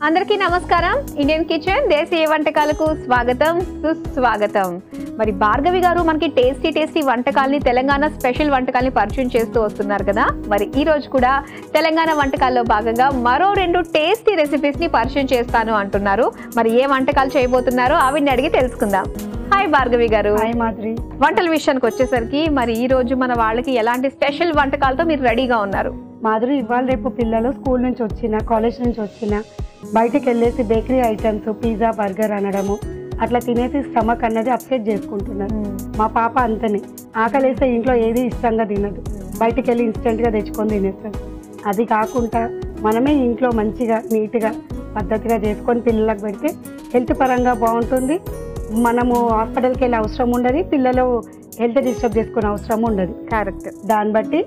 అందరికీ నమస్కారం. Indian kitchen దేశీయ వంటకాలకు స్వాగతం సుస్వాగతం. మరి భార్గవి గారు మనకి టేస్టీ వంటకాలని తెలంగాణ స్పెషల్ వంటకాలని పరిచయం చేస్తూ వస్తున్నారు కదా. మరి ఈ రోజు కూడా తెలంగాణ వంటకాల్లో భాగంగా మరో 2 టేస్టీ రెసిపీస్ ని పరిచయం చేస్తాను అంటున్నారు. మరి ఏ వంటకాలు చేయబోతున్నారో ఆవిడని అడిగి తెలుసుకుందాం. హాయ్ భార్గవి గారు. హాయ్ మాధురి. వంటల విషయానికి వచ్చేసరికి మరి ఈ రోజు మన వాళ్ళకి ఎలాంటి స్పెషల్ వంటకాలతో మీరు రెడీగా ఉన్నారు? మాధురి, ఇవాళ రేపు పిల్లలు స్కూల్ నుంచి వచ్చిన, కాలేజ్ నుంచి వచ్చిన బయటకు వెళ్ళేసి బేకరీ ఐటమ్స్, పిజ్జా, బర్గర్ అనడము, అట్లా తినేసి స్టమక్ అన్నది అప్సెట్ చేసుకుంటున్నారు. మా పాప అంతనే, ఆకలేస్తే ఇంట్లో ఏది ఇష్టంగా తినదు, బయటకు వెళ్ళి ఇన్స్టెంట్గా తెచ్చుకొని తినేస్తుంది. అది కాకుండా మనమే ఇంట్లో మంచిగా నీట్గా పద్ధతిగా చేసుకొని పిల్లలకు పెడితే హెల్త్ పరంగా బాగుంటుంది. మనము హాస్పిటల్కి వెళ్ళే అవసరం ఉండదు, పిల్లలు హెల్త్ డిస్టర్బ్ చేసుకునే అవసరం ఉండదు. కరెక్ట్. దాన్ని బట్టి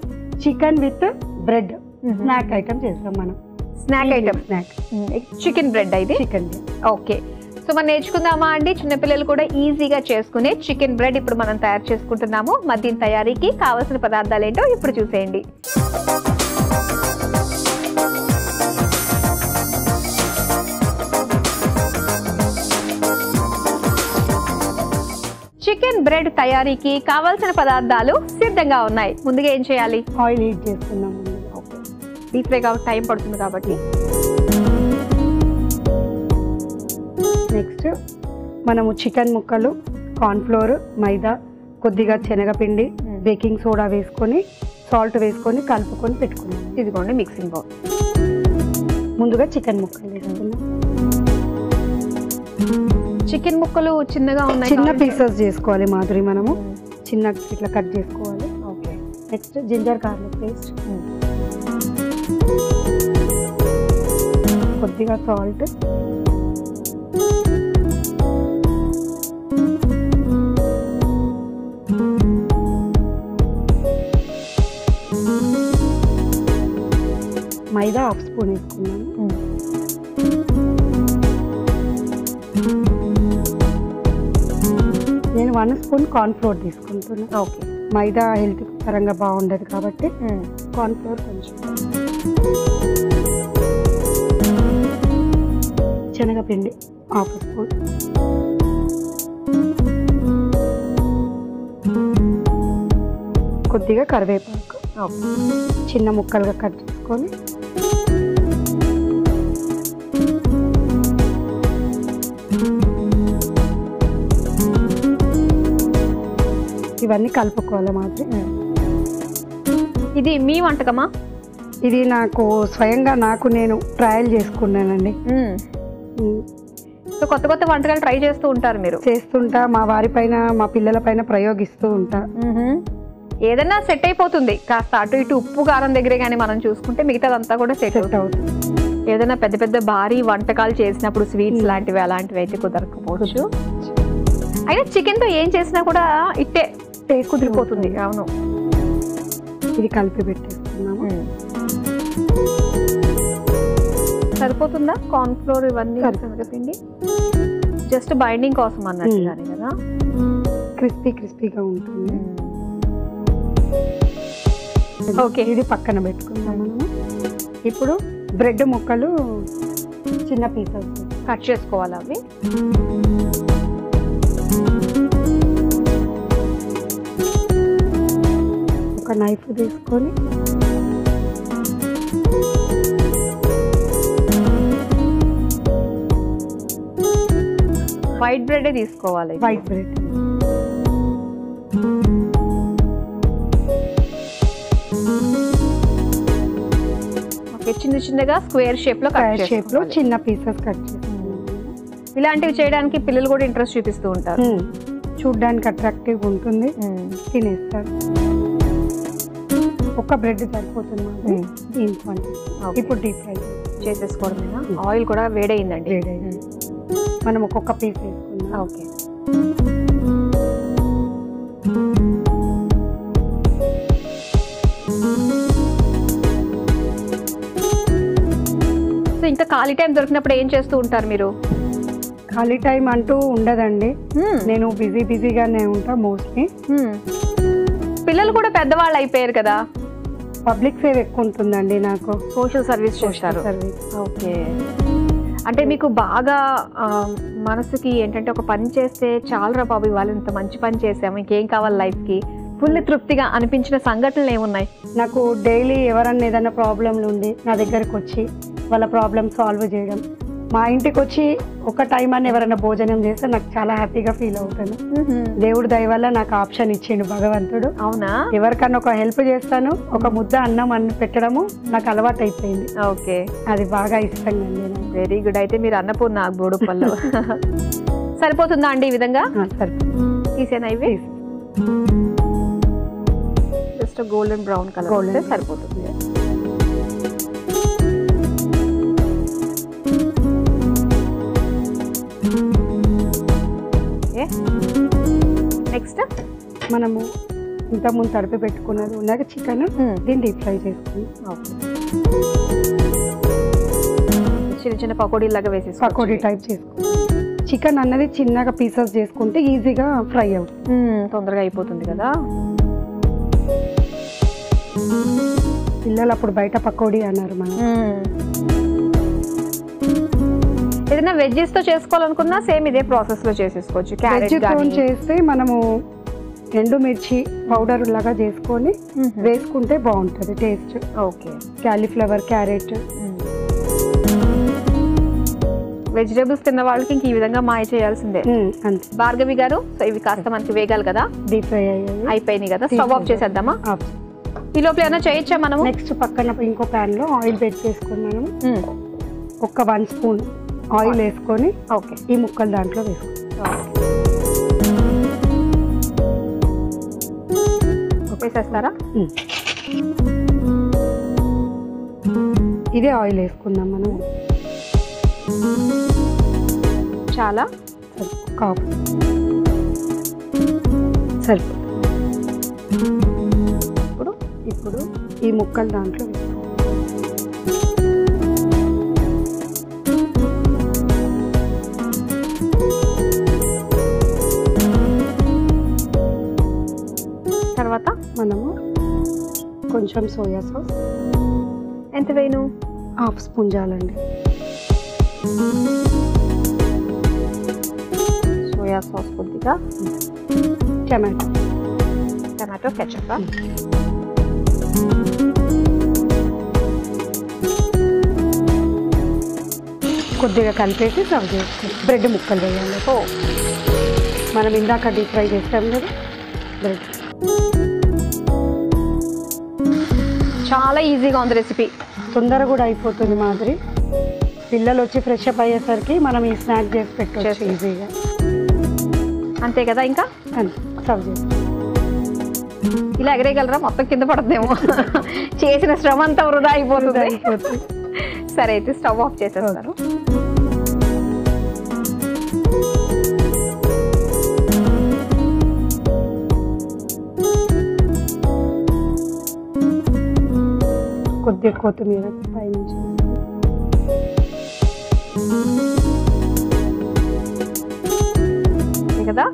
chicken with bread snack item చేస్తాం మనం. స్నాక్ ఐటమ్ చికెన్ బ్రెడ్ అయితే చికెన్. ఓకే, సో మనం నేర్చుకుందామా అండి? చిన్నపిల్లలు కూడా ఈజీగా చేసుకునే చికెన్ బ్రెడ్ ఇప్పుడు మనం తయారు చేసుకుంటున్నాము. మరి దీని తయారీకి కావాల్సిన పదార్థాలు ఏంటో ఇప్పుడు చూసేయండి. చికెన్ బ్రెడ్ తయారీకి కావాల్సిన పదార్థాలు సిద్ధంగా ఉన్నాయి. ముందుగా ఏం చేయాలి? ఆయిల్ హీట్ చేసుకున్నాము. ఓకే, డీప్ ఫ్రై కాబట్టి టైం పడుతుంది కాబట్టి. నెక్స్ట్ మనము చికెన్ ముక్కలు, కార్న్ఫ్లోర్, మైదా, కొద్దిగా శనగపిండి, బేకింగ్ సోడా వేసుకొని సాల్ట్ వేసుకొని కలుపుకొని పెట్టుకున్నాం. ఇదిగోండి మిక్సింగ్ బౌల్. ముందుగా చికెన్ ముక్కలు వేసుకున్నాం. చికెన్ ముక్కలు చిన్నగా ఉన్నాయి, చిన్న పీసెస్ చేసుకోవాలి మాధురి. మనము చిన్న ఇట్లా కట్ చేసుకోవాలి. Okay. Next ginger garlic paste, కొద్దిగా సాల్ట్, మైదా 1/2 స్పూన్ వేసుకున్నాను. నేను 1 స్పూన్ కార్న్ఫ్లోర్ తీసుకుంటున్నాను. ఓకే. మైదా హెల్త్ పరంగా బాగుండదు కాబట్టి కార్న్ఫ్లోర్ కొంచెం. శనగపిండి 1/2 స్పూన్. కొద్దిగా కరివేపాకు చిన్న ముక్కలుగా కట్ చేసుకొని ఇవన్నీ కలుపుకోవాలి మాత్రం. ఇది మీ వంటకమా? ఇది నాకు స్వయంగా నేను ట్రయల్ చేసుకున్నానండి. సో కొత్త వంటకాలు ట్రై చేస్తూ ఉంటారు మీరు? చేస్తుంటా, మా వారి పైన, మా పిల్లల పైన ప్రయోగిస్తూ ఉంటా. ఏదైనా సెట్ అయిపోతుంది, కాస్త అటు ఇటు ఉప్పు కారం దగ్గరే కానీ మనం చూసుకుంటే మిగతాదంతా కూడా సెట్ అవుతుంది. ఏదైనా పెద్ద భారీ వంటకాలు చేసినప్పుడు స్వీట్స్ లాంటివి అలాంటివి అయితే కుదరకపోవచ్చు. అయినా చికెన్ తో ఏం చేసినా కూడా ఇట్టే కుదిరిపోతుంది. అవును. ఇది కలిపి పెట్టేస్తున్నాము. సరిపోతుందా కార్న్ ఫ్లోర్ ఇవన్నీ? శనగపిండి జస్ట్ బైండింగ్ కోసం అన్నట్టుగానే కదా, క్రిస్పీగా ఉంటుంది. ఓకే, ఇది పక్కన పెట్టుకుందాం మనము. ఇప్పుడు బ్రెడ్ ముక్కలు చిన్న పీసెస్ కట్ చేసుకోవాలి. అవి ఒక నైఫ్ తీసుకొని వైట్ బ్రెడ్ తీసుకోవాలి. వైట్ బ్రెడ్ ఓకే, చిన్నగా స్క్వేర్ షేప్ లో చిన్న పీసెస్ కట్ చేసుకోవాలి. ఇలాంటివి చేయడానికి పిల్లలు కూడా ఇంట్రెస్ట్ చూపిస్తూ ఉంటారు. చూడ్డానికి అట్రాక్టివ్ ఉంటుంది, తినేస్తారు. ఒక బ్రెడ్ సరిపోతుంది. ఇప్పుడు డీప్ ఫ్రై చేసేసుకోవడమేనా? ఆయిల్ కూడా వేడైందండి. మనం ఒక్కొక్క పీస్ వేసుకుందాం. ఓకే. సో ఇంకా ఖాళీ టైం దొరికినప్పుడు ఏం చేస్తూ ఉంటారు మీరు? ఖాళీ టైం అంటూ ఉండదండి, నేను బిజీగానే ఉంటా మోస్ట్లీ. పిల్లలు కూడా పెద్దవాళ్ళు అయిపోయారు కదా, పబ్లిక్ సేవ్ ఎక్కువ ఉంటుందండి నాకు. సోషల్ సర్వీస్ చేస్తారు. సర్వీస్. ఓకే. అంటే మీకు బాగా మనసుకి ఏంటంటే ఒక పని చేస్తే చాలరా బాబు ఇవాళ ఇంత మంచి పని చేసాము ఇంకేం కావాలి లైఫ్కి ఫుల్ తృప్తిగా అనిపించిన సంఘటనలు ఏమున్నాయి? నాకు డైలీ ఎవరన్నా ఏదైనా ప్రాబ్లంలు ఉండి నా దగ్గరకు వచ్చి వాళ్ళ ప్రాబ్లమ్ సాల్వ్ చేయడం, మా ఇంటికి వచ్చి ఒక టైం అని ఎవరైనా భోజనం చేస్తే నాకు చాలా హ్యాపీగా ఫీల్ అవుతాను. దేవుడి దయ వల్ల నాకు ఆప్షన్ ఇచ్చిండు భగవంతుడు. అవునా? ఎవరికన్నా ఒక హెల్ప్ చేస్తాను, ఒక ముద్ద అన్నం అన్ని పెట్టడము నాకు అలవాటు అయిపోయింది. ఓకే, అది బాగా ఇష్టంగా అండి. Very good. అయితే మీరు అన్నపూర్ణ బోడుపల్లి. సరిపోతుందా అండి ఈ విధంగా? సరిపోతుంది. తీసేనా ఇవి? జస్ట్ గోల్డెన్ బ్రౌన్ కలర్ సరిపోతుంది. నెక్స్ట్ మనము ఇంతకుముందు తడిపి పెట్టుకున్నది ఉన్నాక చికెన్ దీన్ని డీప్ ఫ్రై చేసుకుని చిన్న చిన్న పకోడీ లాగా వేసి పకోడీ టైప్ చేసుకోవాలి. చికెన్ అన్నది చిన్నగా పీసెస్ చేసుకుంటే ఈజీగా ఫ్రై అవుతుంది, తొందరగా అయిపోతుంది కదా. పిల్లలు అప్పుడు బయట పకోడీ అన్నారు. మనం ఏదైనా వెజ్జెస్ తో చేసుకోవాలనుకున్నా సేమ్ ఇదే ప్రాసెస్ లో చేసేసుకోవచ్చు. వెజ్ చేస్తే మనము ఎండుమిర్చి పౌడర్ లాగా చేసుకొని వేసుకుంటే బాగుంటది taste. Okay, cauliflower, carrot, vegetables తిన్న వాళ్ళకి ఇంక ఈ విధంగా మాయ చేయాల్సిందే. భార్గవి గారు, సో ఇవి కాస్త మనకి వేగాలి కదా, డీప్ ఫ్రై అయిపోయినాయి కదా, స్టవ్ ఆఫ్ చేసేద్దామా? ఈ లోపల ఏమైనా చేయొచ్చా మనం? నెక్స్ట్ పక్కన ఇంకో ప్యాన్ లో ఆయిల్ పెట్టేసుకొని మనం ఒక 1 స్పూన్ ఆయిల్ వేసుకొని ఓకే ఈ ముక్కలు దాంట్లో వేసుకోవాలి. వేసేస్తారా? ఇదే ఆయిల్ వేసుకుందాం మనం. చాలా కాపు సరిపో. ఇప్పుడు ఈ ముక్కలు దాంట్లో తర్వాత మనము కొంచెం సోయా సాస్. ఎంత వేయను? 1/2 స్పూన్ చాలండి. సోయా సాస్ కొద్దిగా, టమాటో కెచప్, కొద్దిగా కలిపేసి సర్వ్ చేసుకోవాలి. బ్రెడ్ ముక్కలు వేయాలి. మనం ఇందాక డీప్ ఫ్రై చేస్తాం కదా బ్రెడ్. చాలా ఈజీగా ఉంది రెసిపీ, తొందరగా కూడా అయిపోతుంది మాదిరి. పిల్లలు వచ్చి ఫ్రెష్ అప్ అయ్యేసరికి మనం ఈ స్నాక్ చేసి పెట్టవచ్చు ఈజీగా. అంతే కదా, ఇంకా సర్వ్ చేస్తాం. ఇలా ఎగరేయగలరా? మొత్తం కింద పడుతుందేమో. చేసిన శ్రమ అంతా వృధా అయిపోతుంది. సరే, అయితే స్టవ్ ఆఫ్ చేసేస్తారు. కొద్దిగా కొత్తిమీర పైనుంచి కదా.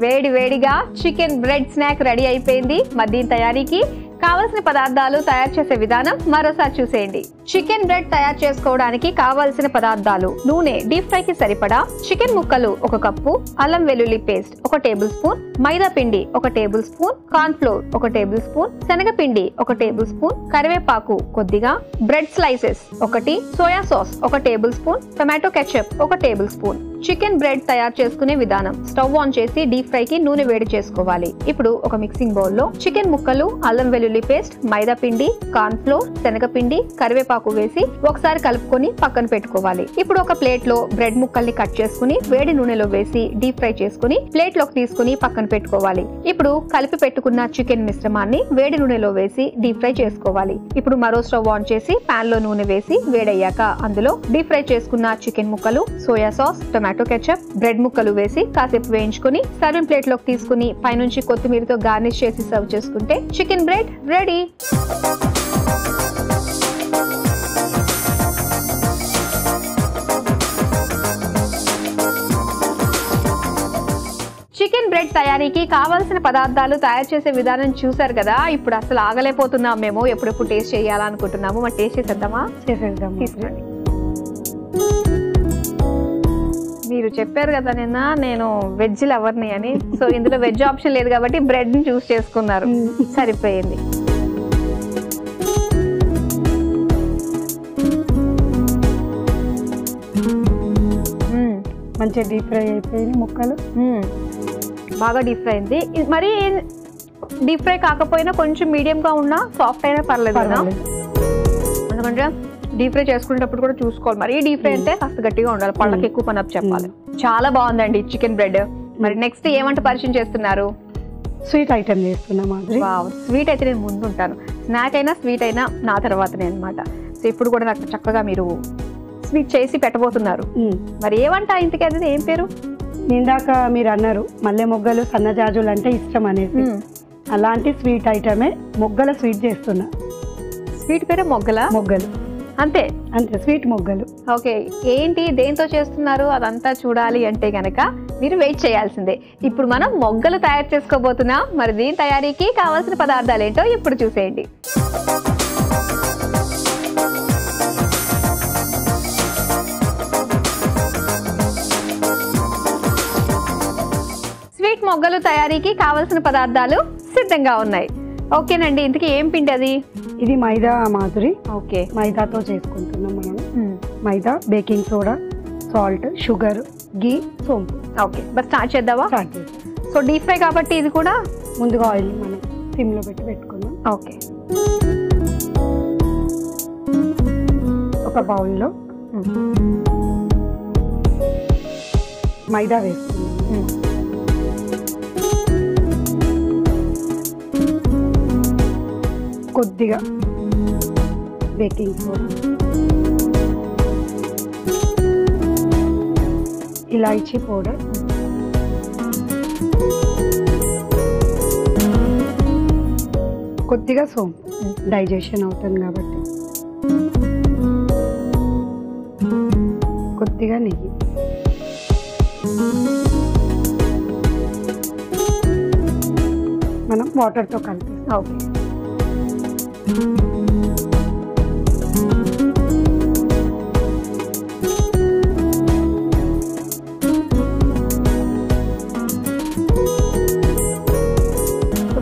వేడి వేడిగా చికెన్ బ్రెడ్ స్నాక్ రెడీ అయిపోయింది. మరి దీని తయారీకి కావలసిన పదార్థాలు, తయారు చేసే విధానం మరోసారి చూసేయండి. చికెన్ బ్రెడ్ తయారు చేసుకోవడానికి కావలసిన పదార్థాలు: నూనె, డీప్ ఫ్రై కి సరిపడా, చికెన్ ముక్కలు 1 కప్పు, అల్లం వెల్లుల్లి పేస్ట్ 1 టేబుల్ స్పూన్, మైదా పిండి 1 table spoon, corn flour 1 table spoon, శనగపిండి 1 టేబుల్ స్పూన్, కరివేపాకు కొద్దిగా, bread slices 1, soya sauce 1 table spoon, tomato ketchup 1 table spoon. Chicken bread తయారు చేసుకునే విధానం: స్టవ్ ఆన్ చేసి డీప్ ఫ్రై కి నూనె వేడి చేసుకోవాలి. ఇప్పుడు ఒక మిక్సింగ్ బౌల్ లో చికెన్ ముక్కలు, అల్లం వెల్లుల్లి పేస్ట్, మైదా పిండి, కార్న్ ఫ్లోర్, శనగపిండి, కరివేపాకు వేసి ఒకసారి కలుపుకొని పక్కన పెట్టుకోవాలి. ఇప్పుడు ఒక ప్లేట్ లో బ్రెడ్ ముక్కల్ని కట్ చేసుకుని వేడి నూనెలో వేసి డీప్ ఫ్రై చేసుకుని ప్లేట్ లోకి తీసుకుని పక్కన పెట్టుకోవాలి. ఇప్పుడు కలిపి పెట్టుకున్న చికెన్ మిశ్రమాన్ని వేడి నూనెలో వేసి డీప్ ఫ్రై చేసుకోవాలి. ఇప్పుడు మరో స్టవ్ ఆన్ చేసి పాన్ లో నూనె వేసి వేడయ్యాక అందులో డీప్ ఫ్రై చేసుకున్న చికెన్ ముక్కలు, soya sauce, tomato ketchup, bread ముక్కలు వేసి కాసేపు వేయించుకుని సర్వింగ్ ప్లేట్ లోకి తీసుకుని పైనుంచి కొత్తిమీరతో గార్నిష్ చేసి సర్వ్ చేసుకుంటే chicken bread ready. Chicken bread bread తయారీకి కావాల్సిన పదార్థాలు తయారు చేసే విధానం చూసారు కదా. ఇప్పుడు అసలు ఆగలేకపోతున్నాం మేము, ఎప్పుడెప్పుడు టేస్ట్ చేయాలనుకుంటున్నాము. మరి టేస్ట్ చేసేద్దామా? చేసేద్దాం. తీసుకోండి. మీరు చెప్పారు కదా నిన్న నేను వెజ్ లవర్ని అని, సో ఇందులో వెజ్ ఆప్షన్ లేదు కాబట్టి బ్రెడ్ ని చూస్ చేసుకున్నారు, సరిపోయింది. మంచిగా డీప్ ఫ్రై అయిపోయింది ముక్కలు, బాగా డీప్ ఫ్రై అయింది. మరి డీప్ ఫ్రై కాకపోయినా కొంచెం మీడియంగా ఉన్నా సాఫ్ట్ అయినా పర్లేదు కదా, ఎందుకంటే డీప్ ఫ్రై చేసుకునేటప్పుడు కూడా చూసుకోవాలి. మరి డీప్ ఫ్రై అంటే కాస్త గట్టిగా ఉండాలి, పళ్ళకి ఎక్కువ పని అప్ చెప్పాలి. చాలా బాగుందండి చికెన్ బ్రెడ్. మరి నెక్స్ట్ ఏమంటే పరిచయం చేస్తున్నారు? స్వీట్ ఐటమ్ చేస్తున్నా మాధురి. స్వీట్ అయితే నేను ముందు ఉంటాను, స్నాక్ అయినా స్వీట్ అయినా నా తర్వాతనే అనమాట. సో ఇప్పుడు కూడా నాకు చక్కగా మీరు స్వీట్ చేసి పెట్టబోతున్నారు. మరి ఏమంటా ఇంతకీ అది ఏం పేరు? ఇందాక మీరు అన్నారు మల్లె మొగ్గలు సన్నజాజులు అంటే ఇష్టం అనేసి, అలాంటి స్వీట్ ఐటమే మొగ్గల స్వీట్ చేస్తున్నా. స్వీట్ పేరు మొగ్గల? మొగ్గలు అంతే అంతే, స్వీట్ మొగ్గలు. ఓకే, ఏంటి దేంతో చేస్తున్నారు అదంతా చూడాలి అంటే గనక మీరు వెయిట్ చేయాల్సిందే. ఇప్పుడు మనం మొగ్గలు తయారు చేసుకోబోతున్నాం. మరి దీని తయారీకి కావాల్సిన పదార్థాలు ఏంటో ఇప్పుడు చూసేయండి. స్వీట్ మొగ్గలు తయారీకి కావాల్సిన పదార్థాలు సిద్ధంగా ఉన్నాయి. ఓకేనండి, ఇంతకీ ఏం పిండి అది? ఇది మైదా మాధురి. ఓకే, మైదాతో చేసుకుంటున్నాం మనం. మైదా, బేకింగ్ సోడా, సాల్ట్, షుగర్, గీ, సోంపు. ఓకే, బస్ స్టార్ట్ చేద్దామా? స్టార్ట్ చేద్దాం. సో డీప్ ఫ్రై కాబట్టి ఇది కూడా ముందుగా ఆయిల్ మనం సిమ్లో పెట్టుకుందాం. ఓకే, ఒక బౌల్లో మైదా వేసుకుందాం. కొద్దిగా బేకింగ్ సోడా, ఇలాచీ పౌడర్, కొద్దిగా సోంపు, డైజెషన్ అవుతుంది కాబట్టి, కొద్దిగా నెయ్యి, మనం వాటర్తో కలిపేస్తాం. ఓకే,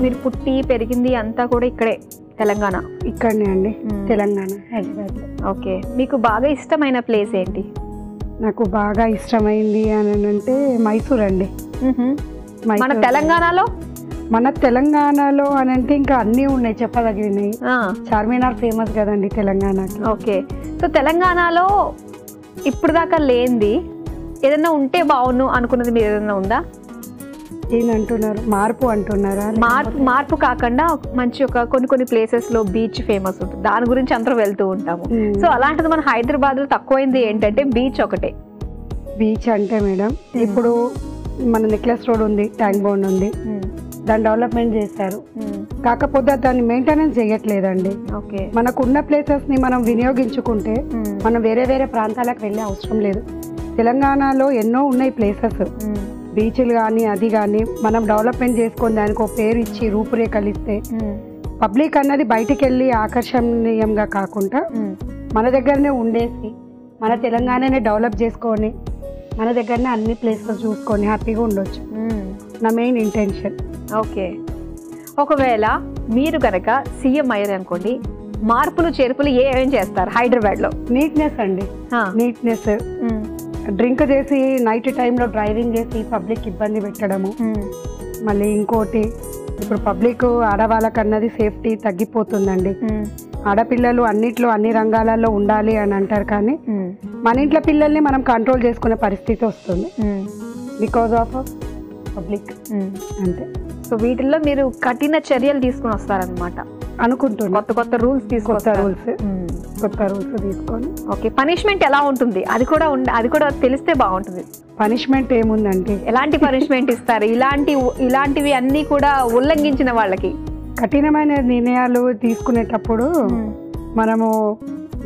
మీరు పుట్టి పెరిగింది అంతా కూడా ఇక్కడే తెలంగాణ? ఇక్కడనే అండి, తెలంగాణ, హైదరాబాద్లో. ఓకే, మీకు బాగా ఇష్టమైన ప్లేస్ ఏంటి? నాకు బాగా ఇష్టమైంది అని అంటే మైసూర్ అండి. మన తెలంగాణలో? మన తెలంగాణలో అని అంటే ఇంకా అన్నీ ఉన్నాయి చెప్పదగినవి. చార్మినార్ ఫేమస్ కదండి తెలంగాణకి. ఓకే, సో తెలంగాణలో ఇప్పుడు దాకా లేనిది ఏదైనా ఉంటే బాగుండు అనుకున్నది మీరు ఏదైనా ఉందా? ఏంటంటున్నారు? మార్పు అంటున్నారా? మార్పు కాకుండా మంచి ఒక కొన్ని ప్లేసెస్ లో బీచ్ ఫేమస్ ఉంటుంది, దాని గురించి అందరూ వెళ్తూ ఉంటాము. సో అలాంటిది మన హైదరాబాద్ లో తక్కువైంది ఏంటంటే బీచ్ ఒకటే. బీచ్ అంటే మేడం ఇప్పుడు మన నెక్లెస్ రోడ్ ఉంది, ట్యాంక్ బండ్ ఉంది, దాన్ని డెవలప్మెంట్ చేశారు. కాకపోతే దాన్ని మెయింటెనెన్స్ చేయట్లేదండి. మనకున్న ప్లేసెస్ ని మనం వినియోగించుకుంటే మనం వేరే వేరే ప్రాంతాలకు వెళ్ళే అవసరం లేదు. తెలంగాణలో ఎన్నో ఉన్నాయి ప్లేసెస్, బీచ్లు కానీ అది కానీ మనం డెవలప్మెంట్ చేసుకొని దానికి ఒక పేరు ఇచ్చి రూపురేఖలు ఇస్తే పబ్లిక్ అన్నది బయటికి వెళ్ళి ఆకర్షణీయంగా కాకుండా మన దగ్గరనే ఉండేసి మన తెలంగాణనే డెవలప్ చేసుకొని మన దగ్గరనే అన్ని ప్లేసెస్ చూసుకొని హ్యాపీగా ఉండొచ్చు, నా మెయిన్ ఇంటెన్షన్. ఓకే, ఒకవేళ మీరు కనుక సీఎం అయ్యారు అనుకోండి, మార్పులు చేర్పులు ఏమేం చేస్తారు హైదరాబాద్లో? నీట్నెస్ అండి, నీట్నెస్. డ్రింక్ చేసి నైట్ టైంలో డ్రైవింగ్ చేసి పబ్లిక్ ఇబ్బంది పెట్టడము. మళ్ళీ ఇంకోటి, ఇప్పుడు పబ్లిక్ ఆడవాళ్ళకన్నది సేఫ్టీ తగ్గిపోతుందండి. ఆడపిల్లలు అన్నిట్లో అన్ని రంగాలలో ఉండాలి అని అంటారు, కానీ మన ఇంట్లో పిల్లల్ని మనం కంట్రోల్ చేసుకునే పరిస్థితి వస్తుంది బికాజ్ ఆఫ్ పబ్లిక్ అంతే. సో వీటిల్లో మీరు కఠిన చర్యలు తీసుకుని వస్తారనమాట అనుకుంటున్నా. కొత్త రూల్స్ కొత్త రూల్స్ తీసుకొని. ఓకే, పనిష్మెంట్ ఎలా ఉంటుంది అది కూడా తెలిస్తే బాగుంటుంది. పనిష్మెంట్ ఏముందండి? ఎలాంటి పనిష్మెంట్ ఇస్తారు ఇలాంటివి అన్ని కూడా ఉల్లంఘించిన వాళ్ళకి? కఠినమైన నిర్ణయాలు తీసుకునేటప్పుడు మనము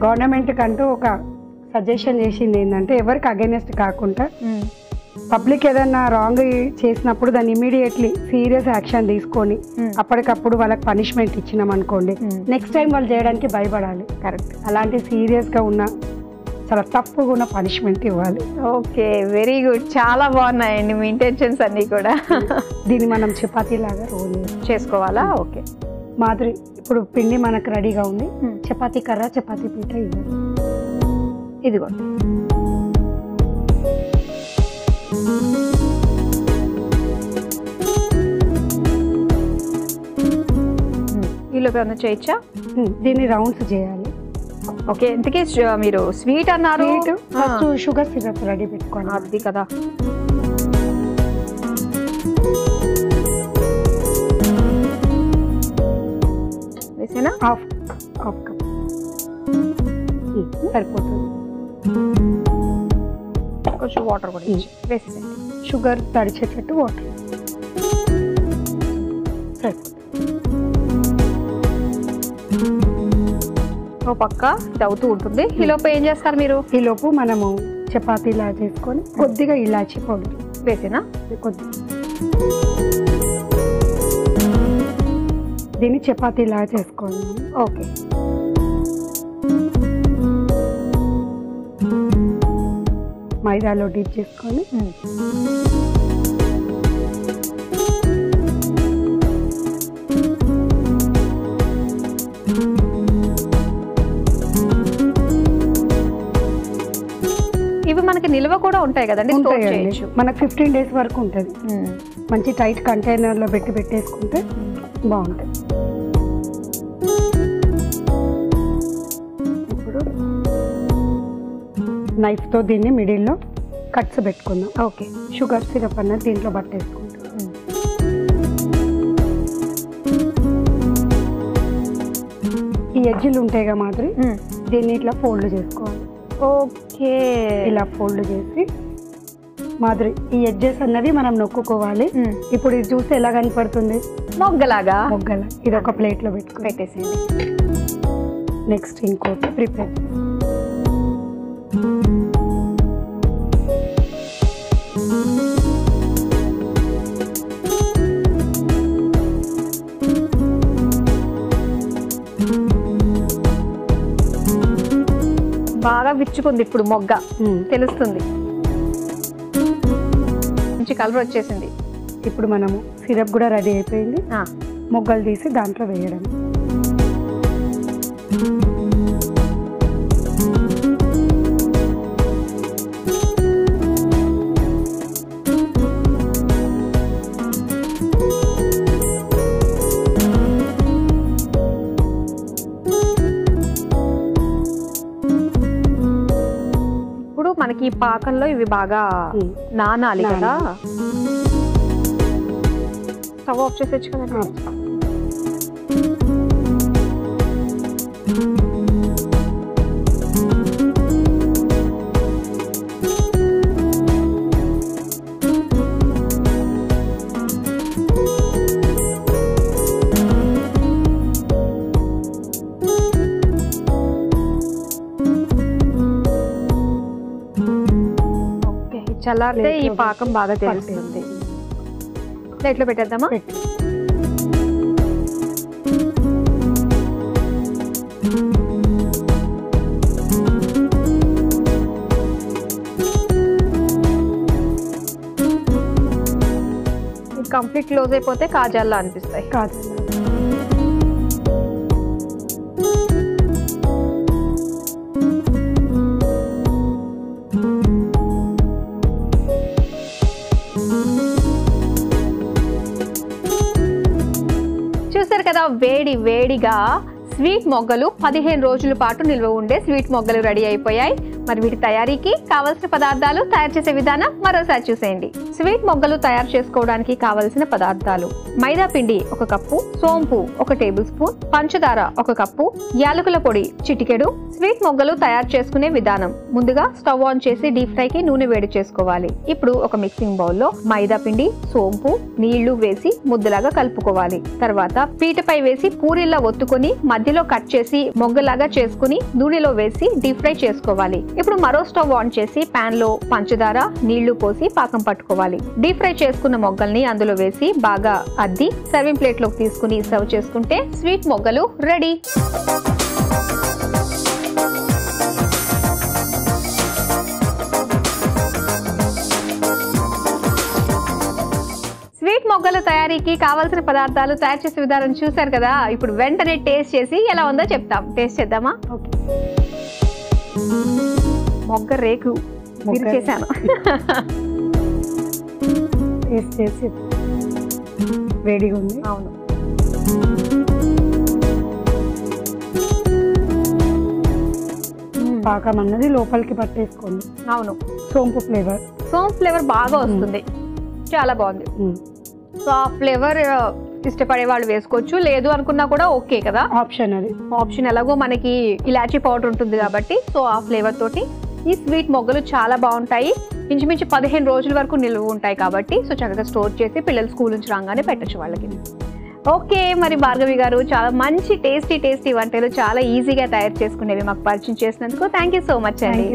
గవర్నమెంట్ కంటూ ఒక సజెషన్ చేసింది ఏంటంటే ఎవరికి అగైనెస్ట్ కాకుండా పబ్లిక్ ఏదైనా రాంగ్ చేసినప్పుడు దాన్ని ఇమీడియట్లీ సీరియస్ యాక్షన్ తీసుకొని అప్పటికప్పుడు వాళ్ళకి పనిష్మెంట్ ఇచ్చినాం అనుకోండి, నెక్స్ట్ టైం వాళ్ళు చేయడానికి భయపడాలి. కరెక్ట్. అలాంటి సీరియస్గా ఉన్న చాలా తప్పుగా ఉన్న పనిష్మెంట్ ఇవ్వాలి. Okay, very good. చాలా బాగున్నాయండి మీ ఇంటెన్షన్స్ అన్నీ కూడా. దీన్ని మనం చపాతీ లాగా రోల్ చేసుకోవాలా? ఓకే మాధురి, ఇప్పుడు పిండి మనకు రెడీగా ఉంది. చపాతీ కర్ర, చపాతీ పీట ఇవ్వాలి. ఇదిగోండి. ఈలోపు ఏమన్నా చేయొచ్చా? దీన్ని రౌండ్స్ చేయాలి. ఓకే, ఇంతకీ మీరు స్వీట్ అన్నారు. ఫస్ట్ షుగర్ సిరప్ రెడీ పెట్టుకోండి. అది కదా. వేసేనా? హాఫ్ కప్ సరిపోతుంది. కొంచెం వాటర్ కూడా వేసేసండి. షుగర్ తడిచేటట్టు వాటర్ సరిపోతుంది. ఓ పక్క ఇది అవుతూ ఉంటుంది. ఈలోపు ఏం చేస్తారు మీరు? ఈలోపు మనము చపాతీలా చేసుకొని కొద్దిగా ఇలాచీ పౌడర్ వేసేనా? కొద్ది దీన్ని చపాతీలా చేసుకోండి. ఓకే, మైదాలో డిప్ చేసుకొని ఇవి మనకి నిల్వ కూడా ఉంటాయి కదండి? మనకు 15 days వరకు ఉంటుంది. మంచి టైట్ కంటైనర్లో పెట్టేసుకుంటే బాగుంటుంది. ఇప్పుడు నైఫ్తో దీన్ని మిడిల్లో కట్స్ పెట్టుకుందాం. ఓకే, షుగర్ సిరప్ అన్నది దీంట్లో పట్టేసుకుంటాం. ఈ ఎడ్జిలు ఉంటాయిగా మాదిరి, దీన్ని ఇట్లా ఫోల్డ్ చేసుకోవాలి. ఓకే, ఇలా ఫోల్డ్ చేసి మాదిరి ఈ ఎడ్జెస్ అన్నవి మనం నొక్కుకోవాలి. ఇప్పుడు ఇది చూస్తే ఎలా కనపడుతుంది? మొగ్గలాగా. ఇది ఒక ప్లేట్లో పెట్టేసేయండి. నెక్స్ట్ ఇంకోటి ప్రిపేర్. బాగా విచ్చుకుంది ఇప్పుడు మొగ్గ, తెలుస్తుంది. మంచి కలర్ వచ్చేసింది. ఇప్పుడు మనము సిరప్ కూడా రెడీ అయిపోయింది. మొగ్గలు తీసి దాంట్లో వేయడం. మనకి ఈ పాకంలో ఇవి బాగా నానాలి కదా. స్టవ్ ఆఫ్ చేసేచ్చు కదా. చల్లారితే ఈ పాకం బాగా తెలుస్తుంది. ప్లేట్లో పెట్టేద్దామా? కంప్లీట్ క్లోజ్ అయిపోతే కాజాల్లో అనిపిస్తాయి. చూసారు కదా, వేడి వేడిగా స్వీట్ మొగ్గలు 15 రోజుల పాటు నిల్వ ఉండే స్వీట్ మొగ్గలు రెడీ అయిపోయాయి. మరి వీటి తయారీకి కావలసిన పదార్థాలు, తయారు చేసే విధానం మరోసారి చూసేయండి. స్వీట్ మొగ్గలు తయారు చేసుకోవడానికి కావలసిన పదార్థాలు: మైదా పిండి 1 కప్పు, సోంపు 1 టేబుల్ స్పూన్, పంచదార 1 కప్పు, యాలకుల పొడి చిటికెడు. స్వీట్ మొగ్గలు తయారు చేసుకునే విధానం: ముందుగా స్టవ్ ఆన్ చేసి డీప్ ఫ్రైకి నూనె వేడి చేసుకోవాలి. ఇప్పుడు ఒక మిక్సింగ్ బౌల్లో మైదా పిండి, సోంపు, నీళ్లు వేసి ముద్దలాగా కలుపుకోవాలి. తర్వాత పీటపై వేసి పూరిల్లా ఒత్తుకొని మధ్యలో కట్ చేసి మొగ్గలాగా చేసుకుని నూనెలో వేసి డీప్ ఫ్రై చేసుకోవాలి. ఇప్పుడు మరో స్టవ్ ఆన్ చేసి పాన్ లో పంచదార నీళ్లు పోసి పాకం పట్టుకోవాలి. డీప్ ఫ్రై చేసుకున్న మొగ్గల్ని అందులో వేసి బాగా అద్ది సర్వింగ్ ప్లేట్ లోకి తీసుకుని సర్వ్ చేసుకుంటే స్వీట్ మొగ్గలు రెడీ. స్వీట్ మొగ్గల తయారీకి కావాల్సిన పదార్థాలు తయారు చేసే విధానం చూసారు కదా. ఇప్పుడు వెంటనే టేస్ట్ చేసి ఎలా ఉందో చెప్తాం. టేస్ట్ చేద్దామా? మొగ్గ రేకు చేశాను. టేస్ట్ చేసి వేడిగా ఉంది. అవును, పాకం అన్నది లోపలికి పట్టేసుకోండి. అవును, సోంపు ఫ్లేవర్ బాగా వస్తుంది. చాలా బాగుంది. సో ఆ ఫ్లేవర్ ఇష్టపడే వాళ్ళు వేసుకోవచ్చు, లేదు అనుకున్నా కూడా ఓకే కదా. ఆప్షన్ ఎలాగో మనకి ఇలాచీ పౌడర్ ఉంటుంది కాబట్టి సో ఆ ఫ్లేవర్ తోటి ఈ స్వీట్ మొగ్గలు చాలా బాగుంటాయి. ఇంచుమించు 15 రోజుల వరకు నిల్వ ఉంటాయి కాబట్టి సో చక్కగా స్టోర్ చేసి పిల్లలు స్కూల్ నుంచి రాగానే పెట్టచ్చు వాళ్ళకి. ఓకే, మరి భార్గవి గారు చాలా మంచి టేస్టీ వంటలు చాలా ఈజీగా తయారు చేసుకునేవి మాకు పరిచయం చేసినందుకు థ్యాంక్ యూ సో మచ్ అండి.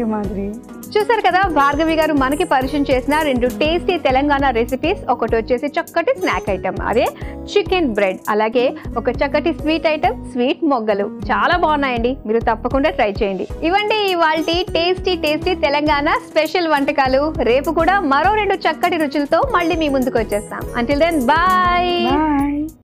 చూసారు కదా, భార్గవి గారు మనకి పరిచయం చేసిన 2 టేస్టీ తెలంగాణ రెసిపీస్. ఒకటి వచ్చేసి చక్కటి స్నాక్ ఐటమ్, అదే చికెన్ బ్రెడ్, అలాగే ఒక చక్కటి స్వీట్ ఐటమ్ స్వీట్ మొగ్గలు. చాలా బాగున్నాయండి, మీరు తప్పకుండా ట్రై చేయండి. ఇవండి ఇవాల్టి టేస్టీ తెలంగాణ స్పెషల్ వంటకాలు. రేపు కూడా మరో 2 చక్కటి రుచులతో మళ్ళీ మీ ముందుకు వచ్చేస్తాం. Until then bye.